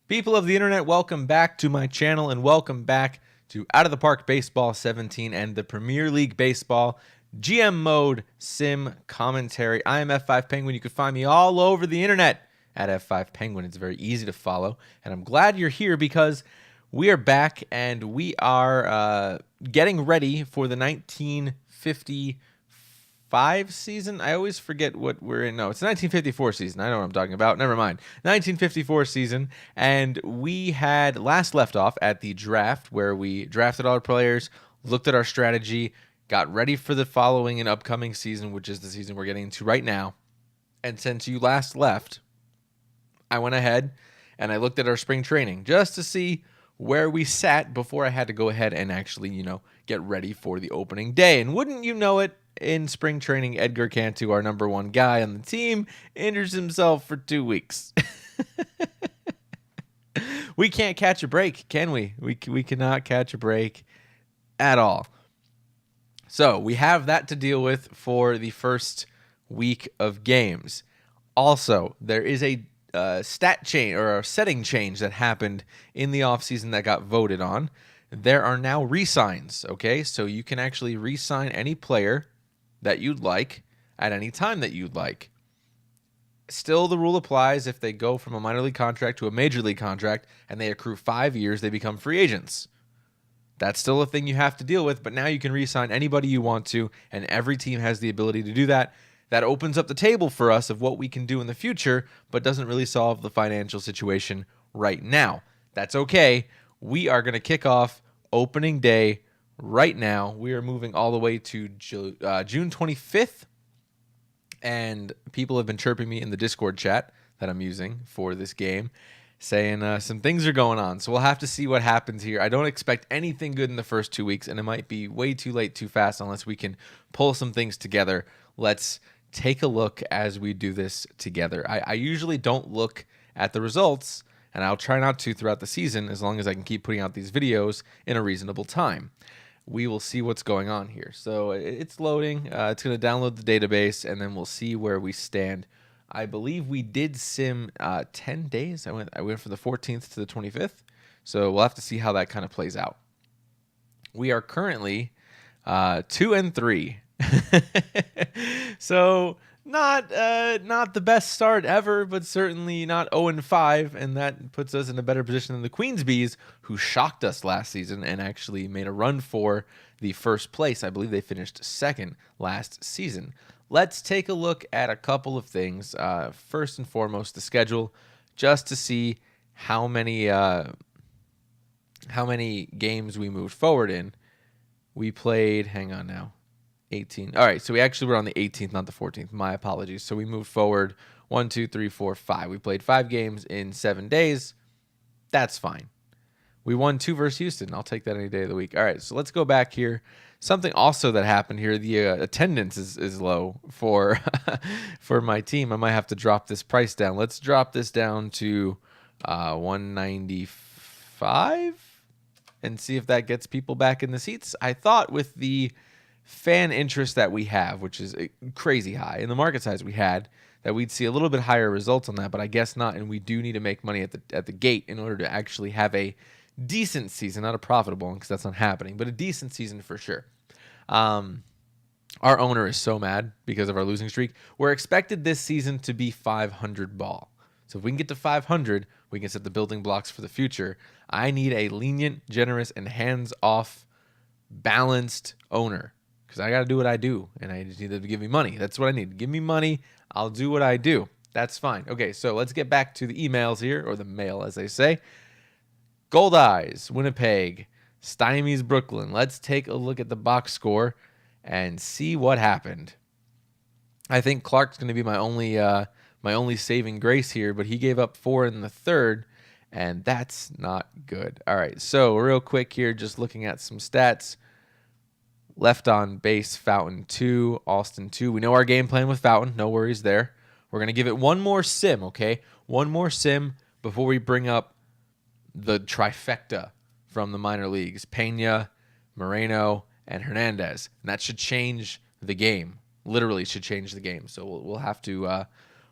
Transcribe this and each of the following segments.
People of the internet, welcome back to my channel and welcome back to Out of the Park Baseball 17 and the Premier League Baseball GM Mode Sim Commentary. I am F5 Penguin. You can find me all over the internet at F5 Penguin. It's very easy to follow, and I'm glad you're here because we are back and we are getting ready for the 1955 season. I always forget what we're in. No, it's the 1954 season. I know what I'm talking about. Never mind. 1954 season. And we had last left off at the draft where we drafted all our players, looked at our strategy, got ready for the following and upcoming season, which is the season we're getting into right now. And since you last left, I went ahead and I looked at our spring training just to see where we sat before I had to go ahead and actually, get ready for the opening day. And wouldn't you know it, in spring training, Edgar Cantu, our number one guy on the team, injures himself for 2 weeks. We can't catch a break, can we? We cannot catch a break at all. So we have that to deal with for the first week of games. Also, there is a stat change or a setting change that happened in the offseason that got voted on. There are now re-signs, okay? So you can actually re-sign any player that you'd like at any time that you'd like. Still, the rule applies if they go from a minor league contract to a major league contract and they accrue 5 years, they become free agents. That's still a thing you have to deal with, but now you can re-sign anybody you want to, and every team has the ability to do that. That opens up the table for us of what we can do in the future, but doesn't really solve the financial situation right now. That's okay. We are going to kick off opening day right now. We are moving all the way to June 25th, and people have been chirping me in the Discord chat that I'm using for this game, saying some things are going on. So we'll have to see what happens here. I don't expect anything good in the first 2 weeks, and it might be way too late, too fast, unless we can pull some things together. Let's take a look as we do this together. I usually don't look at the results, and I'll try not to throughout the season as long as I can keep putting out these videos in a reasonable time. We will see what's going on here. So it's loading. It's going to download the database, and then we'll see where we stand. I believe we did sim 10 days. I went from the 14th to the 25th. So we'll have to see how that kind of plays out. We are currently 2-3. So not the best start ever, but certainly not 0-5, and that puts us in a better position than the Queens Bees, who shocked us last season and actually made a run for the first place. I believe they finished second last season. Let's take a look at a couple of things. First and foremost, the schedule, just to see how many games we moved forward in. We played, hang on now, 18. All right, so we actually were on the 18th, not the 14th. My apologies. So we moved forward 1, 2, 3, 4, 5. We played 5 games in 7 days. That's fine. We won 2 versus Houston. I'll take that any day of the week. All right, so let's go back here. Something also that happened here, the attendance is low for for my team. I might have to drop this price down. Let's drop this down to 195 and see if that gets people back in the seats. I thought with the fan interest that we have, which is crazy high, and the market size we had, that we'd see a little bit higher results on that, but I guess not, and we do need to make money at the gate in order to actually have a decent season, not a profitable one because that's not happening, but a decent season for sure. Our owner is so mad because of our losing streak. We're expected this season to be 500 ball. So if we can get to 500, we can set the building blocks for the future. I need a lenient, generous, and hands-off, balanced owner because I got to do what I do, and I just need them to give me money. That's what I need. Give me money. I'll do what I do. That's fine. Okay, so let's get back to the emails here, or the mail, as they say. Gold Eyes, Winnipeg, Stymies, Brooklyn. Let's take a look at the box score and see what happened. I think Clark's going to be my only saving grace here, but he gave up 4 in the third, and that's not good. All right, so real quick here, just looking at some stats. Left on base, Fountain 2, Alston 2. We know our game plan with Fountain. No worries there. We're going to give it one more sim, okay? One more sim before we bring up the trifecta from the minor leagues. Pena, Moreno, and Hernandez. And that should change the game. Literally should change the game. So we'll have to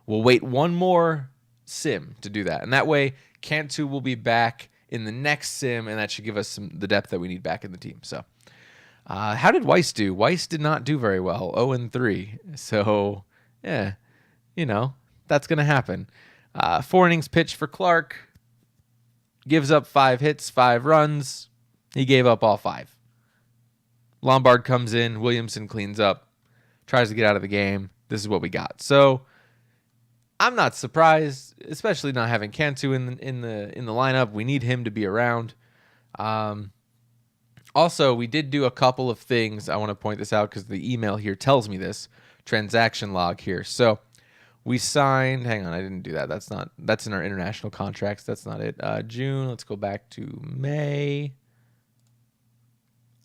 we'll wait one more sim to do that. And that way, Cantu will be back in the next sim, and that should give us the depth that we need back in the team. So, how did Weiss do? Weiss did not do very well, 0-3. So, yeah, that's going to happen. 4 innings pitched for Clark. Gives up 5 hits, 5 runs. He gave up all 5. Lombard comes in. Williamson cleans up. Tries to get out of the game. This is what we got. So, I'm not surprised, especially not having Cantu in the lineup. We need him to be around. Also, we did do a couple of things. I want to point this out because the email here tells me this. Transaction log here. So we signed. Hang on, I didn't do that. That's in our international contracts. That's not it. June. Let's go back to May.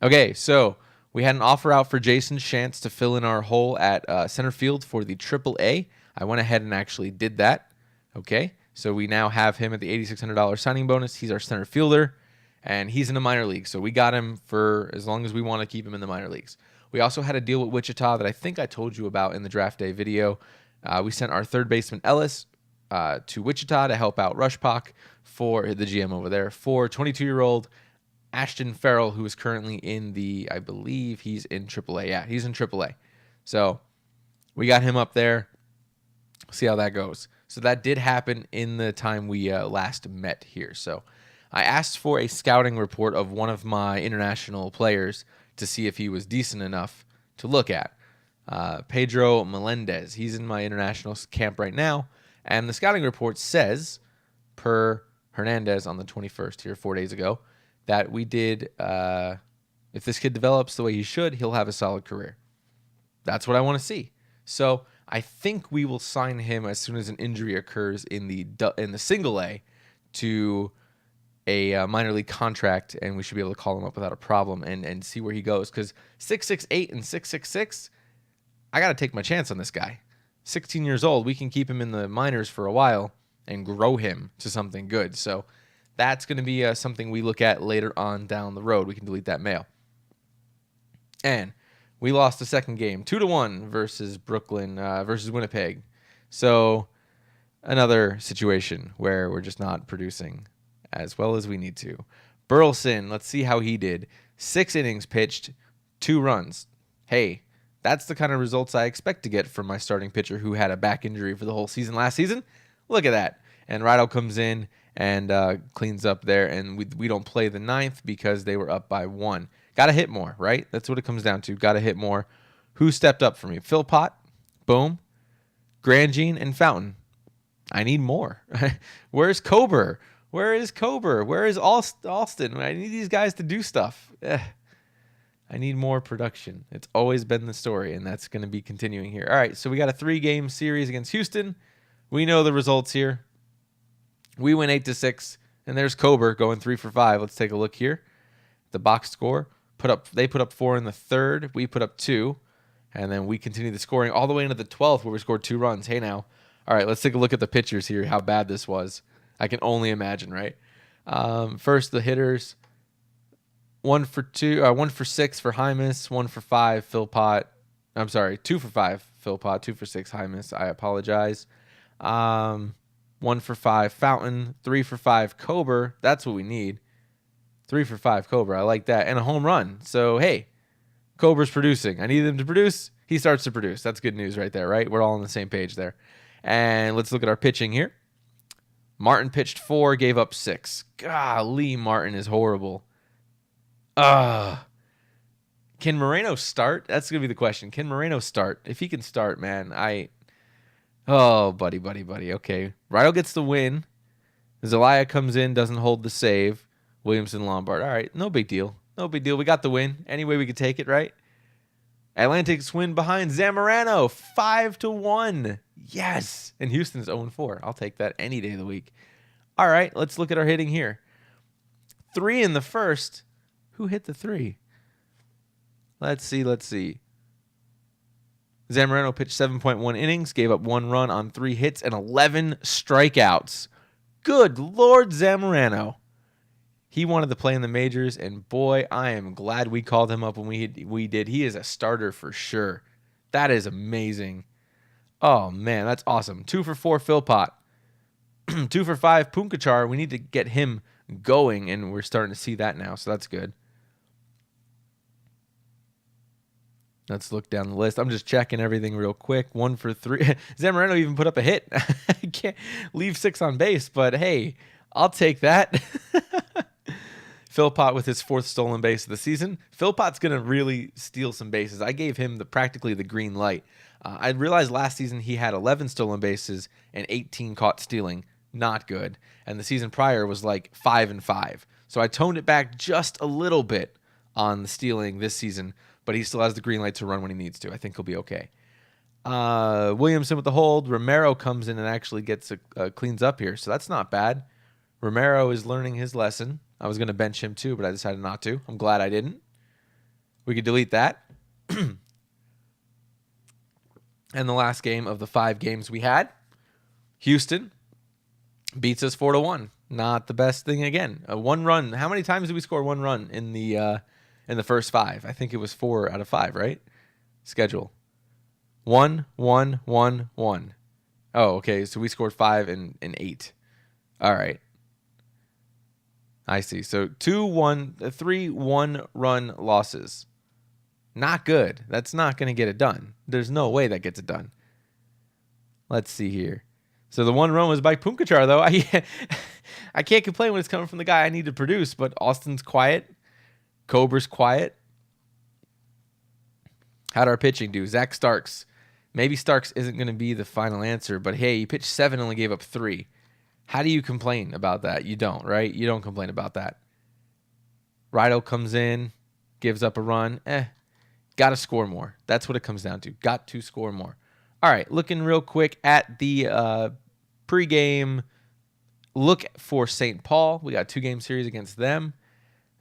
Okay, so we had an offer out for Jason Shantz to fill in our hole at center field for the AAA. I went ahead and actually did that. Okay, so we now have him at the $8,600 signing bonus. He's our center fielder, and he's in the minor leagues. So we got him for as long as we want to keep him in the minor leagues. We also had a deal with Wichita that I think I told you about in the draft day video. We sent our third baseman Ellis to Wichita to help out Rushpak for the GM over there for 22-year-old Ashton Farrell, who is currently in I believe he's in AAA. Yeah, he's in AAA. So we got him up there. See how that goes. So that did happen in the time we last met here. So I asked for a scouting report of one of my international players to see if he was decent enough to look at. Pedro Melendez. He's in my international camp right now. And the scouting report says, per Hernandez on the 21st here 4 days ago, that we did, if this kid develops the way he should, he'll have a solid career. That's what I want to see. So I think we will sign him as soon as an injury occurs in the single A to a minor league contract, and we should be able to call him up without a problem and see where he goes. Because 6'6" and 6'6", I got to take my chance on this guy. 16 years old, we can keep him in the minors for a while and grow him to something good. So that's going to be something we look at later on down the road. We can delete that mail. And we lost the second game, 2-1 versus versus Winnipeg. So another situation where we're just not producing as well as we need to. Burleson, let's see how he did. 6 innings pitched, 2 runs. Hey, that's the kind of results I expect to get from my starting pitcher who had a back injury for the whole season last season. Look at that. And Rido comes in and cleans up there, and we don't play the 9th because they were up by 1. Got to hit more, right? That's what it comes down to. Got to hit more. Who stepped up for me? Phil Pott, boom, Grandjean, and Fountain. I need more. Where's Kober? Where is Kober? Where is Alston? I need these guys to do stuff. I need more production. It's always been the story, and that's going to be continuing here. All right, so we got a 3-game series against Houston. We know the results here. We win 8-6, and there's Kober going 3 for 5. Let's take a look here. The box score. They put up 4 in the 3rd. We put up 2, and then we continue the scoring all the way into the 12th where we scored 2 runs. Hey, now. All right, let's take a look at the pitchers here, how bad this was. I can only imagine, right? First, the hitters. 1 for 6 for Hymas, 1 for 5 Phil Pott. I'm sorry, 2 for 5 Phil Pott, 2 for 6 Hymas. I apologize. 1 for 5 Fountain, 3 for 5 Kober. That's what we need. 3 for 5 Kober. I like that. And a home run. So, hey, Kober's producing. I need him to produce. He starts to produce. That's good news right there, right? We're all on the same page there. And let's look at our pitching here. Martin pitched 4, gave up 6. Golly, Martin is horrible. Can Moreno start? That's going to be the question. Can Moreno start? If he can start, man, Oh, buddy. Okay. Rido gets the win. Zelaya comes in, doesn't hold the save. Williamson, Lombard. All right, no big deal. We got the win. Any way we could take it, right? Atlantic's win behind Zamorano, 5-1. Yes. And Houston's 0-4. I'll take that any day of the week. All right, let's look at our hitting here. 3 in the first. Who hit the 3? Let's see. Zamorano pitched 7.1 innings, gave up 1 run on 3 hits and 11 strikeouts. Good Lord, Zamorano. He wanted to play in the majors, and boy, I am glad we called him up when we did. He is a starter for sure. That is amazing. Oh, man, that's awesome. 2 for 4 Phil Pott. 2 for 5, Punkachar. We need to get him going, and we're starting to see that now, so that's good. Let's look down the list. I'm just checking everything real quick. 1 for 3. Zamorano even put up a hit. I can't leave 6 on base, but hey, I'll take that. Philpott with his 4th stolen base of the season. Philpott's going to really steal some bases. I gave him practically the green light. I realized last season he had 11 stolen bases and 18 caught stealing. Not good. And the season prior was like 5 and 5. So I toned it back just a little bit on the stealing this season, but he still has the green light to run when he needs to. I think he'll be okay. Williamson with the hold. Romero comes in and actually gets cleans up here, so that's not bad. Romero is learning his lesson. I was going to bench him too, but I decided not to. I'm glad I didn't. We could delete that. And the last game of the 5 games we had, Houston beats us 4-1. Not the best thing again. A 1 run. How many times did we score 1 run in the first 5? I think it was 4 out of 5, right? Schedule. 1, 1, 1, 1. Oh, okay. So we scored 5 and 8. All right. I see. So 3 1 run losses. Not good. That's not going to get it done. There's no way that gets it done. Let's see here. So the 1 run was by Punkachar, though. I can't complain when it's coming from the guy I need to produce, but Austin's quiet. Cobra's quiet. How'd our pitching do? Zach Starks. Maybe Starks isn't going to be the final answer, but hey, you pitched 7 and only gave up 3. How do you complain about that? You don't, right? You don't complain about that. Rido comes in, gives up a run. Got to score more. That's what it comes down to. Got to score more. All right, looking real quick at the pregame look for St. Paul. We got 2-game series against them.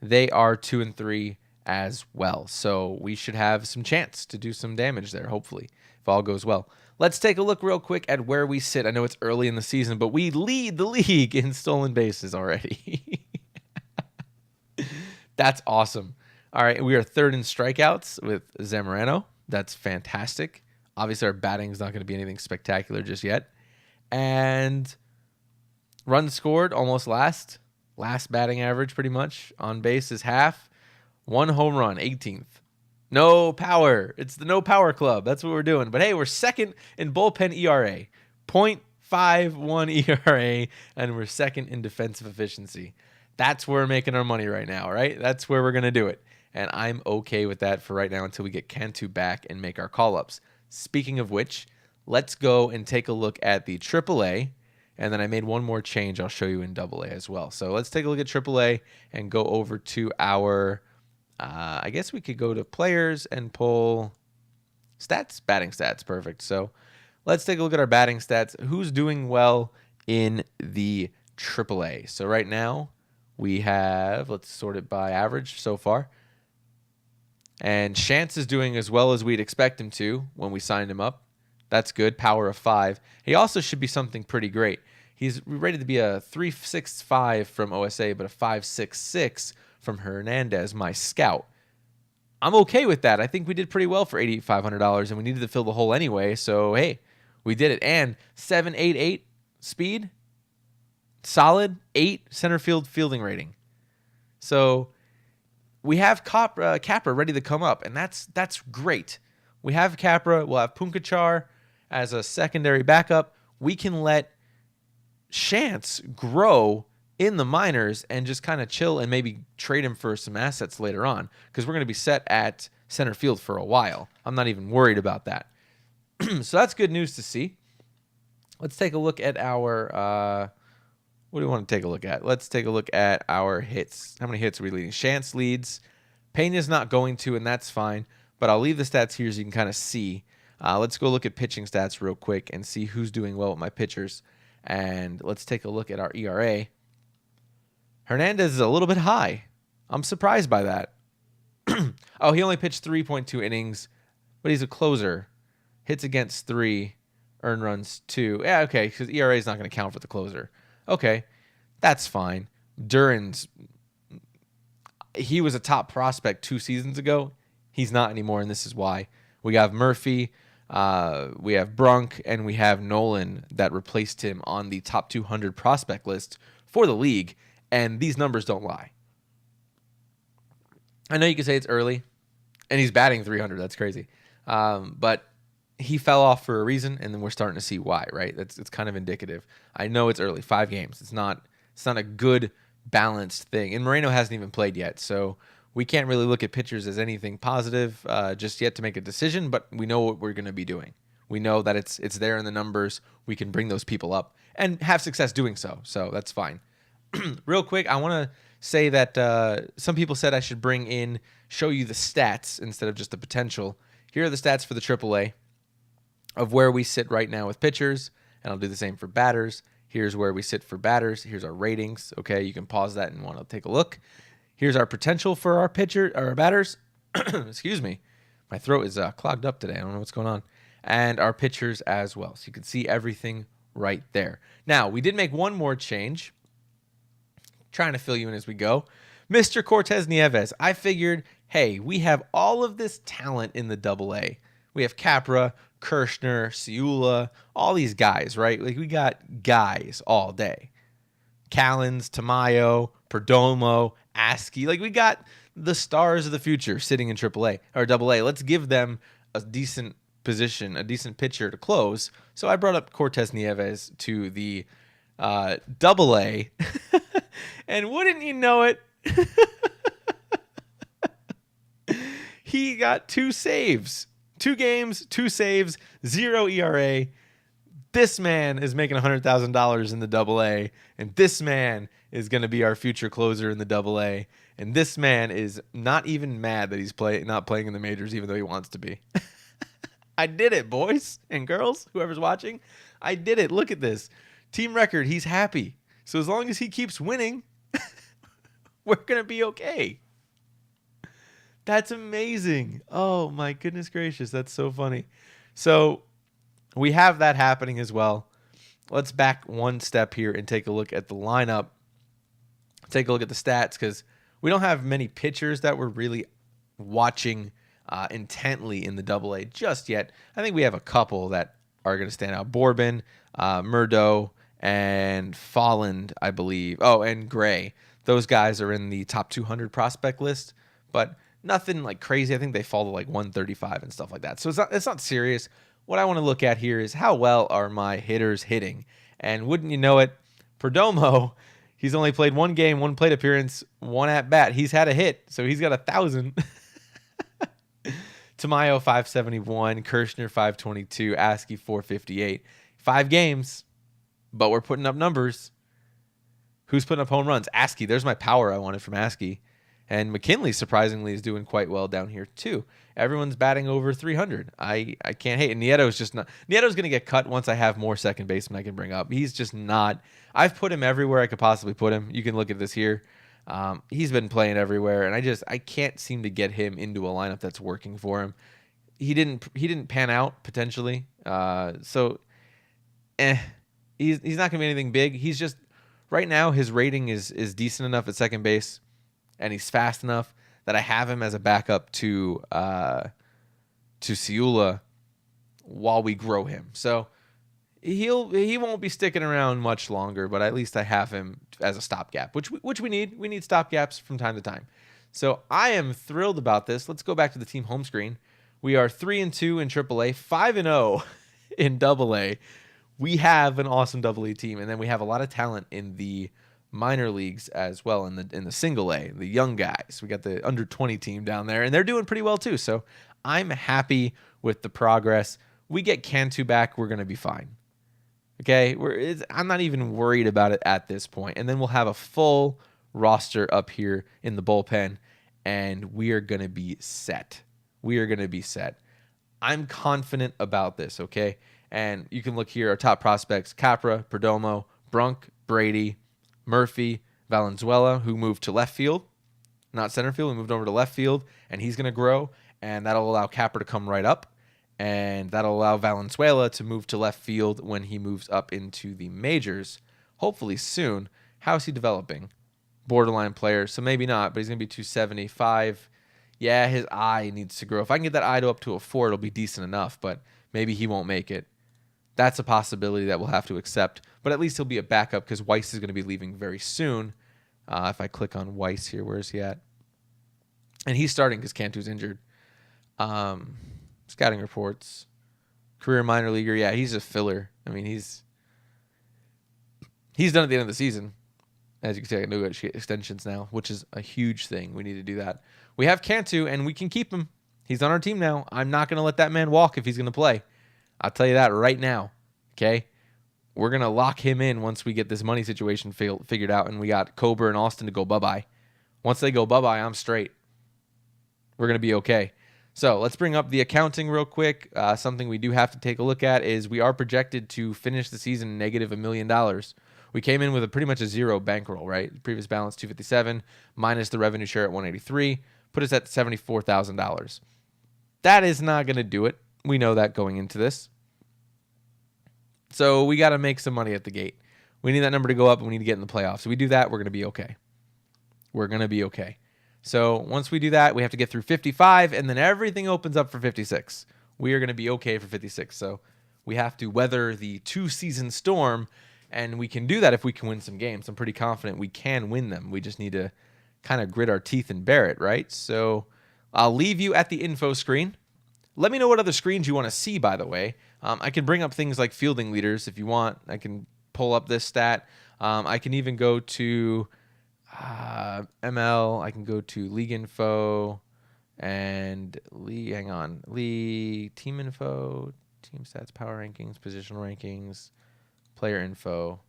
They are 2 and 3 as well. So we should have some chance to do some damage there, hopefully, if all goes well. Let's take a look real quick at where we sit. I know it's early in the season, but we lead the league in stolen bases already. That's awesome. All right, we are 3rd in strikeouts with Zamorano. That's fantastic. Obviously, our batting is not going to be anything spectacular just yet. And runs scored, almost last. Last batting average, pretty much. On base is half. 1 home run, 18th. No power. It's the no power club. That's what we're doing. But hey, we're 2nd in bullpen ERA. 0.51 ERA, and we're 2nd in defensive efficiency. That's where we're making our money right now, right? That's where we're going to do it. And I'm okay with that for right now until we get Cantu back and make our call-ups. Speaking of which, let's go and take a look at the AAA. And then I made one more change I'll show you in AA as well. So let's take a look at AAA and go over to our... I guess we could go to players and pull stats, batting stats. Perfect. So let's take a look at our batting stats. Who's doing well in the AAA? So right now we have, let's sort it by average so far. And Chance is doing as well as we'd expect him to when we signed him up. That's good. Power of 5. He also should be something pretty great. He's rated to be a 3.65 from OSA, but a 5.66 from Hernandez, my scout. I'm okay with that. I think we did pretty well for $8,500, and we needed to fill the hole anyway. So hey, we did it. And 7.88 speed, solid. 8 center field fielding rating. So we have Capra ready to come up, and that's great. We have Capra. We'll have Punkachar as a secondary backup. We can let Chance grow in the minors and just kind of chill and maybe trade him for some assets later on because we're going to be set at center field for a while. I'm not even worried about that. So that's good news to see. Let's take a look at our what do we want to take a look at? Let's take a look at our hits. How many hits are we leading? Chance leads. Pena's not going to, and that's fine. But I'll leave the stats here so you can kind of see. Let's go look at pitching stats real quick and see who's doing well with my pitchers. And let's take a look at our ERA. Hernandez is a little bit high. I'm surprised by that. Oh, he only pitched 3.2 innings, but he's a closer. Hits against 3, earned runs 2. Yeah, okay, because ERA is not going to count for the closer. Okay, that's fine. Duran's, he was a top prospect 2 seasons ago. He's not anymore, and this is why. We have Murphy. We have Brunk, and we have Nolan that replaced him on the top 200 prospect list for the league, and these numbers don't lie. I know you can say it's early, and he's batting 300. That's crazy. But he fell off for a reason, and then we're starting to see why, right? It's kind of indicative. I know it's early, 5 games. It's not a good balanced thing. And Moreno hasn't even played yet, so we can't really look at pitchers as anything positive just yet to make a decision, but we know what we're going to be doing. We know that it's there in the numbers. We can bring those people up and have success doing so, so that's fine. Real quick, I want to say that some people said I should show you the stats instead of just the potential. Here are the stats for the AAA of where we sit right now with pitchers, and I'll do the same for batters. Here's where we sit for batters. Here's our ratings. Okay, you can pause that and want to take a look. Here's our potential for our batters. Excuse me. My throat is clogged up today. I don't know what's going on. And our pitchers as well. So you can see everything right there. Now, we did make one more change. Trying to fill you in as we go. Mr. Cortez Nieves. I figured, hey, we have all of this talent in the AA. We have Capra, Kirshner, Ciula, all these guys, right? Like, we got guys all day. Callens, Tamayo, Perdomo, Askey. Like, we got the stars of the future sitting in AAA or AA. Let's give them a decent position, a decent pitcher to close. So I brought up Cortez Nieves to the AA. And wouldn't you know it, he got 2 saves. 2 games, 2 saves, 0 ERA. This man is making $100,000 in the AA, and this man is going to be our future closer in the AA. And this man is not even mad that he's not playing in the majors, even though he wants to be. I did it, boys and girls, whoever's watching. I did it. Look at this. Team record, he's happy. So as long as he keeps winning, we're going to be okay. That's amazing. Oh, my goodness gracious. That's so funny. So we have that happening as well. Let's back one step here and take a look at the lineup. Take a look at the stats, because we don't have many pitchers that we're really watching intently in the AA just yet. I think we have a couple that are going to stand out. Borbin, Murdo, and Folland, I believe. Oh, and Gray. Those guys are in the top 200 prospect list, but nothing like crazy. I think they fall to like 135 and stuff like that. So it's not serious. What I want to look at here is how well are my hitters hitting. And wouldn't you know it, Perdomo, he's only played 1 game, 1 plate appearance, 1 at bat. He's had a hit, so he's got 1,000. Tamayo 571, Kirshner 522, Askey 458. 5 games, but we're putting up numbers. Who's putting up home runs? Askey. There's my power I wanted from Askey. And McKinley, surprisingly, is doing quite well down here, too. Everyone's batting over 300. I can't hate. And Nieto's just not. Nieto's going to get cut once I have more second basemen I can bring up. He's just not. I've put him everywhere I could possibly put him. You can look at this here. He's been playing everywhere, and I can't seem to get him into a lineup that's working for him. He didn't pan out, potentially. He's not going to be anything big. He's just, right now, his rating is decent enough at second base, and he's fast enough that I have him as a backup to Ciula while we grow him. So he won't be sticking around much longer, but at least I have him as a stopgap, which we need. We need stopgaps from time to time. So I am thrilled about this. Let's go back to the team home screen. We are 3-2 in AAA, 5-0 in AA. We have an awesome AA team, and then we have a lot of talent in the minor leagues as well, in the single A, the young guys. We got the under 20 team down there, and they're doing pretty well too. So I'm happy with the progress. We get Cantu back, we're going to be fine. Okay, I'm not even worried about it at this point. And then we'll have a full roster up here in the bullpen, and we are going to be set. We are going to be set. I'm confident about this, okay? And you can look here, our top prospects: Capra, Perdomo, Brunk, Brady, Murphy, Valenzuela, who moved to left field, not center field. He moved over to left field, and he's going to grow, and that'll allow Capra to come right up, and that'll allow Valenzuela to move to left field when he moves up into the majors, hopefully soon. How is he developing? Borderline player, so maybe not, but he's going to be 275. Yeah, his eye needs to grow. If I can get that eye to up to a 4, it'll be decent enough, but maybe he won't make it. That's a possibility that we'll have to accept, but at least he'll be a backup because Weiss is going to be leaving very soon. If I click on Weiss here, where is he at? And he's starting because Cantu's injured. Scouting reports. Career minor leaguer. Yeah, he's a filler. I mean, he's done at the end of the season. As you can see, I can no extensions now, which is a huge thing. We need to do that. We have Cantu, and we can keep him. He's on our team now. I'm not going to let that man walk if he's going to play. I'll tell you that right now. Okay? We're going to lock him in once we get this money situation figured out, and we got Cobra and Austin to go bye-bye. Once they go bye-bye, I'm straight. We're going to be okay. So let's bring up the accounting real quick. Something we do have to take a look at is we are projected to finish the season negative $1 million. We came in with a pretty much a zero bankroll, right? Previous balance $257 minus the revenue share at $183, put us at $74,000. That is not going to do it. We know that going into this. So we got to make some money at the gate. We need that number to go up, and we need to get in the playoffs. So we do that, we're going to be okay. We're going to be okay. So once we do that, we have to get through 55, and then everything opens up for 56. We are going to be okay for 56. So we have to weather the 2-season storm, and we can do that if we can win some games. I'm pretty confident we can win them. We just need to kind of grit our teeth and bear it, right? So I'll leave you at the info screen. Let me know what other screens you want to see, by the way. I can bring up things like fielding leaders if you want. I can pull up this stat. I can even go to ML. I can go to league info and league team info, team stats, power rankings, positional rankings, player info.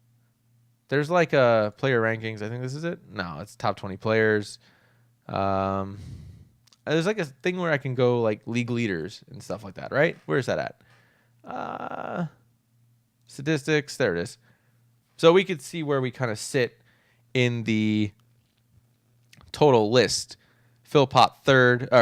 There's like a player rankings. I think this is it. No, it's top 20 players. There's like a thing where I can go like league leaders and stuff like that, right? Where is that at? Statistics. There it is. So we could see where we kind of sit in the total list. Phil Pott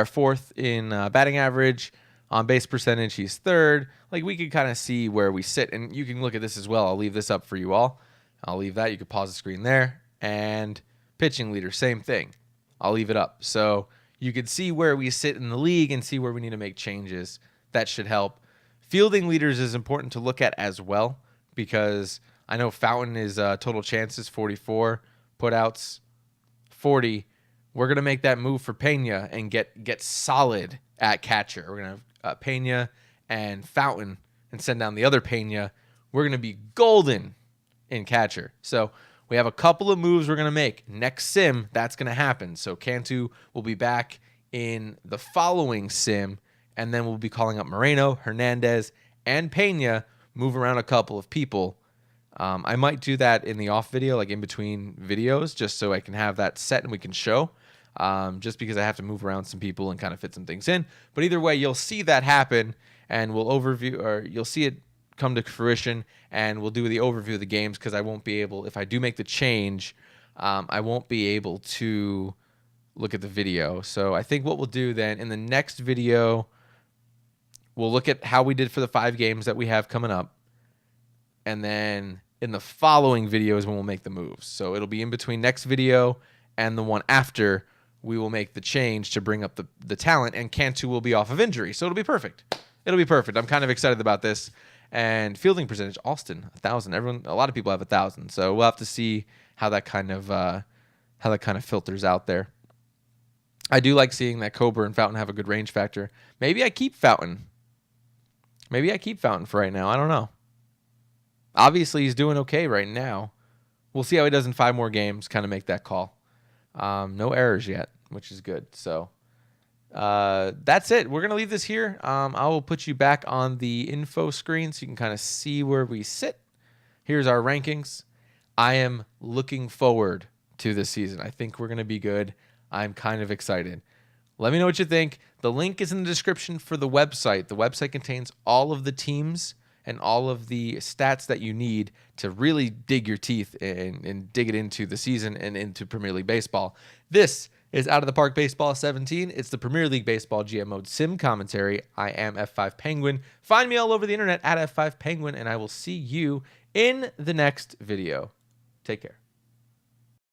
fourth in batting average. On base percentage, he's third. Like, we could kind of see where we sit, and you can look at this as well. I'll leave this up for you all. I'll leave that. You could pause the screen there. And pitching leader, same thing. I'll leave it up. So you could see where we sit in the league and see where we need to make changes. That should help. Fielding leaders is important to look at as well, because I know Fountain is total chances 44, putouts 40. We're going to make that move for Pena and get solid at catcher. We're going to have Pena and Fountain and send down the other Pena. We're going to be golden in catcher. So we have a couple of moves we're going to make. Next sim, that's going to happen. So Cantu will be back in the following sim, and then we'll be calling up Moreno, Hernandez, and Pena, move around a couple of people. I might do that in the off video, like in between videos, just so I can have that set and we can show. Just because I have to move around some people and kind of fit some things in. But either way, you'll see that happen, and we'll overview, or you'll see it come to fruition, and we'll do the overview of the games, because I won't be able, if I do make the change, I won't be able to look at the video. So I think what we'll do then in the next video, we'll look at how we did for the 5 games that we have coming up, and then in the following video is when we'll make the moves. So it'll be in between next video and the one after. We will make the change to bring up the talent, and Cantu will be off of injury. So it'll be perfect. It'll be perfect. I'm kind of excited about this. And fielding percentage, Austin, 1,000. A lot of people have 1,000. So we'll have to see how that kind of filters out there. I do like seeing that Cobra and Fountain have a good range factor. Maybe I keep Fountain. For right now. I don't know. Obviously, he's doing okay right now. We'll see how he does in 5 more games, kind of make that call. No errors yet, which is good. So that's it. We're going to leave this here. I will put you back on the info screen so you can kind of see where we sit. Here's our rankings. I am looking forward to this season. I think we're going to be good. I'm kind of excited. Let me know what you think. The link is in the description for the website. The website contains all of the teams and all of the stats that you need to really dig your teeth and dig it into the season and into Premier League Baseball. This is Out of the Park Baseball 17. It's the Premier League Baseball GM Mode Sim commentary. I am F5 Penguin. Find me all over the internet at F5 Penguin, and I will see you in the next video. Take care.